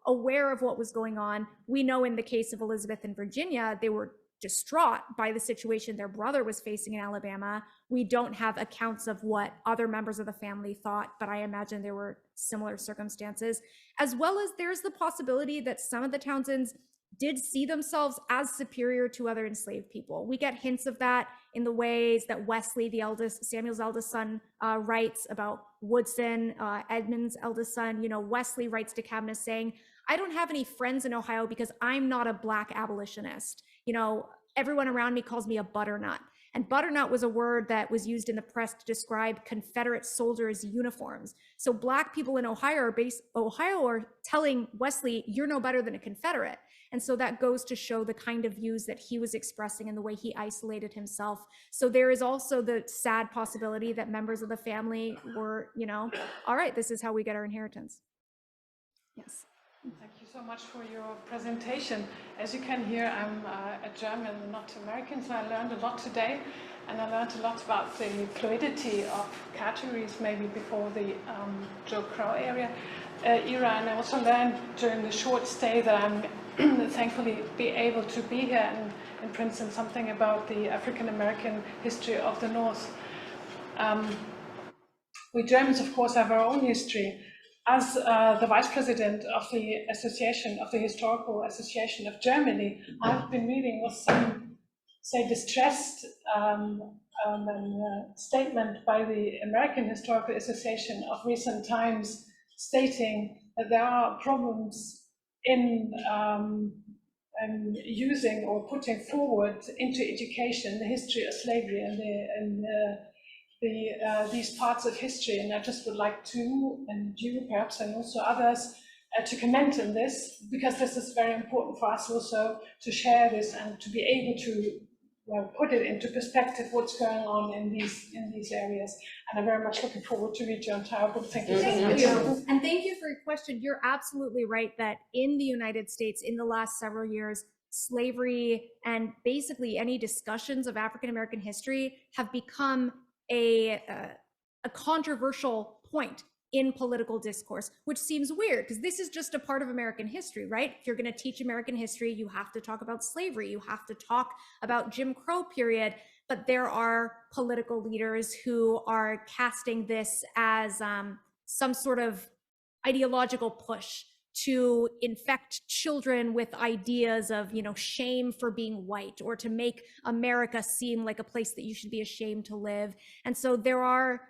aware of what was going on. We know in the case of Elizabeth and Virginia, they were distraught by the situation their brother was facing in Alabama. We don't have accounts of what other members of the family thought, but I imagine there were similar circumstances, as well as there's the possibility that some of the Townsends did see themselves as superior to other enslaved people. We get hints of that in the ways that Wesley, Samuel's eldest son, writes about Woodson, Edmund's eldest son. Wesley writes to Cabanus saying, I don't have any friends in Ohio because I'm not a Black abolitionist. Everyone around me calls me a butternut. And butternut was a word that was used in the press to describe Confederate soldiers' uniforms. So Black people in Ohio are telling Wesley, you're no better than a Confederate. And so that goes to show the kind of views that he was expressing and the way he isolated himself. So there is also the sad possibility that members of the family were, all right, this is how we get our inheritance. Yes. Thank you so much for your presentation. As you can hear, I'm a German, not American, so I learned a lot today. And I learned a lot about the fluidity of categories, maybe before the Joe Crow era. And I also learned during the short stay that I'm thankfully be able to be here in Princeton something about the African-American history of the North. We Germans, of course, have our own history. As the vice president of the Association of the Historical Association of Germany, I've been reading with some, say, distressed statement by the American Historical Association of recent times, stating that there are problems in using or putting forward into education the history of slavery and these parts of history. And I just would like to, and you perhaps, and also others, to comment on this, because this is very important for us also to share this and to be able to put it into perspective what's going on in these areas. And I'm very much looking forward to read your entire book. Thank you so much. Thank you. And thank you for your question. You're absolutely right that in the United States, in the last several years, slavery and basically any discussions of African-American history have become a controversial point in political discourse, which seems weird because this is just a part of American history, right? If you're going to teach American history, you have to talk about slavery, you have to talk about Jim Crow period, but there are political leaders who are casting this as some sort of ideological push to infect children with ideas of, shame for being white, or to make America seem like a place that you should be ashamed to live. And so there are,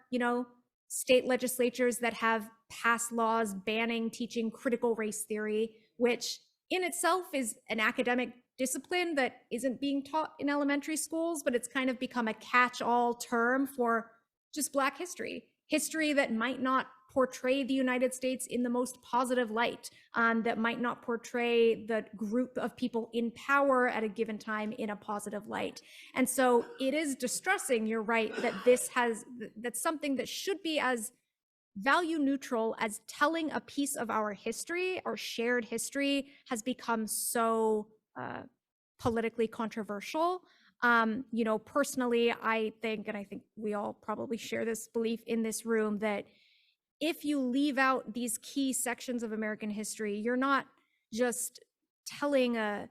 state legislatures that have passed laws banning teaching critical race theory, which in itself is an academic discipline that isn't being taught in elementary schools, but it's kind of become a catch-all term for just Black history that might not portray the United States in the most positive light, that might not portray the group of people in power at a given time in a positive light. And so it is distressing, you're right, that that's something that should be as value neutral as telling a piece of our history, our shared history, has become so politically controversial. Personally, I think, and I think we all probably share this belief in this room, that if you leave out these key sections of American history, you're not just telling a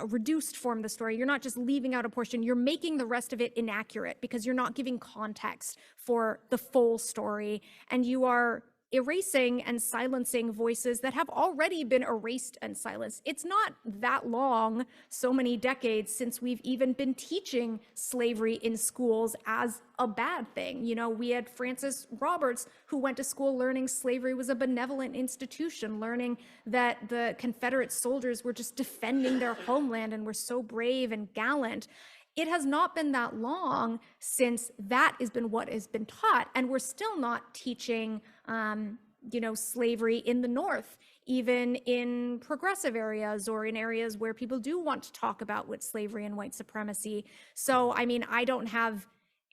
reduced form of the story. You're not just leaving out a portion, you're making the rest of it inaccurate because you're not giving context for the full story, and you are erasing and silencing voices that have already been erased and silenced. It's not that long, so many decades, since we've even been teaching slavery in schools as a bad thing. We had Francis Roberts, who went to school learning slavery was a benevolent institution, learning that the Confederate soldiers were just defending their homeland and were so brave and gallant. It has not been that long since that has been what has been taught, and we're still not teaching, slavery in the North, even in progressive areas or in areas where people do want to talk about what slavery and white supremacy. So, I don't have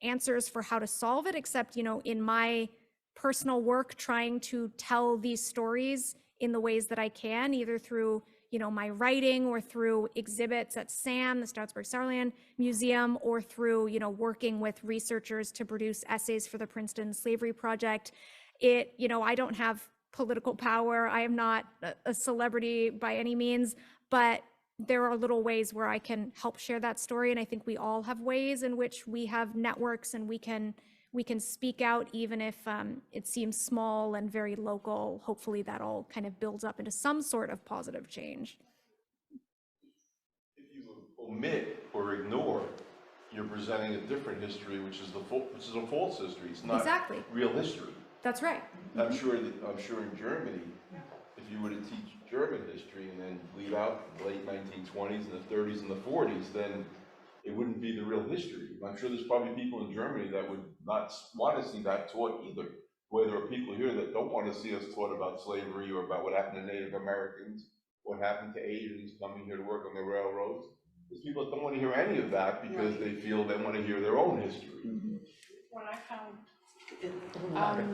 answers for how to solve it, except, in my personal work, trying to tell these stories in the ways that I can, either through my writing or through exhibits at SAM, the Stoutsburg Sourland Museum, or through, working with researchers to produce essays for the Princeton Slavery Project. I don't have political power. I am not a celebrity by any means, but there are little ways where I can help share that story. And I think we all have ways in which we have networks and we can speak out, even if it seems small and very local. Hopefully that all kind of builds up into some sort of positive change. If you omit or ignore, you're presenting a different history, which is a false history. It's not exactly real history. That's right. I'm sure in Germany, if you were to teach German history and then leave out the late 1920s and the 30s and the 40s, then it wouldn't be the real history. I'm sure there's probably people in Germany that would not want to see that taught either. Where there are people here that don't want to see us taught about slavery or about what happened to Native Americans, what happened to Asians coming here to work on the railroads. There's people that don't want to hear any of that because they feel they want to hear their own history. What I found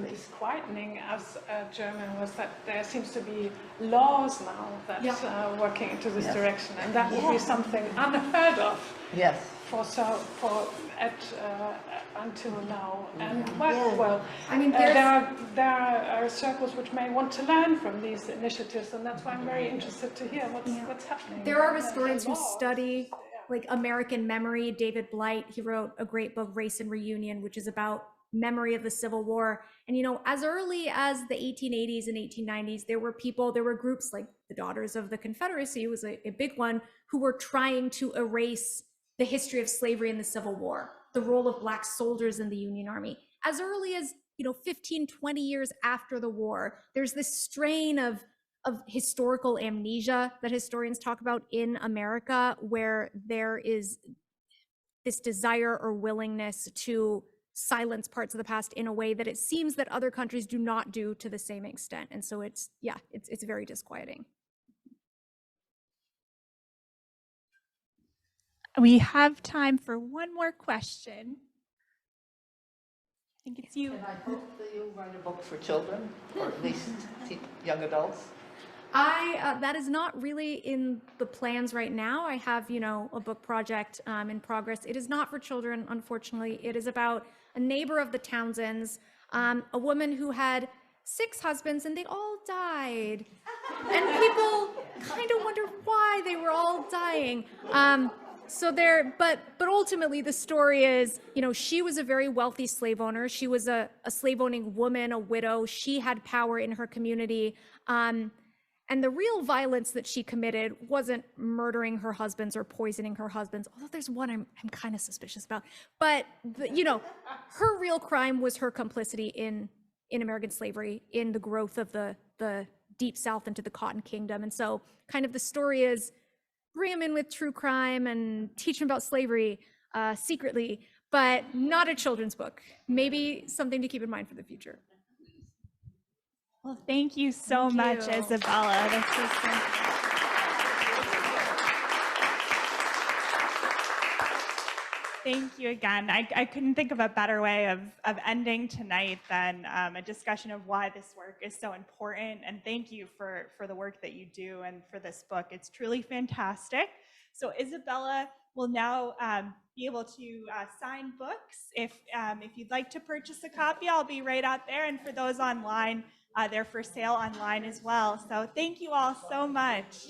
disquieting as a German was that there seems to be laws now that are working into this direction, and that would be something unheard of. Yes. Until now, and well, I mean, there are circles which may want to learn from these initiatives, and that's why I'm very interested to hear what's happening. There are historians who study like American memory. David Blight, he wrote a great book, Race and Reunion, which is about memory of the Civil War. And, you know, as early as the 1880s and 1890s, there were groups like the Daughters of the Confederacy was a big one, who were trying to erase the history of slavery in the Civil War, the role of Black soldiers in the Union Army. As early as, 15, 20 years after the war, there's this strain of historical amnesia that historians talk about in America, where there is this desire or willingness to silence parts of the past in a way that it seems that other countries do not do to the same extent. And so it's very disquieting. We have time for one more question. I think it's you. And I hope that you'll write a book for children, or at least young adults. That is not really in the plans right now. I have, a book project in progress. It is not for children, unfortunately. It is about a neighbor of the Townsends, a woman who had 6 husbands and they all died. And people kind of wonder why they were all dying. But ultimately the story is, she was a very wealthy slave owner. She was a slave owning woman, a widow. She had power in her community. And the real violence that she committed wasn't murdering her husbands or poisoning her husbands, although there's one I'm kind of suspicious about. But, her real crime was her complicity in American slavery, in the growth of the Deep South into the Cotton Kingdom. And so kind of the story is, bring him in with true crime and teach him about slavery secretly, but not a children's book. Maybe something to keep in mind for the future. Well, thank you so much, Isabela. That's just Thank you again. I couldn't think of a better way of ending tonight than a discussion of why this work is so important. And thank you for the work that you do and for this book. It's truly fantastic. So Isabela will now be able to sign books. If you'd like to purchase a copy, I'll be right out there. And for those online, they're for sale online as well. So thank you all so much.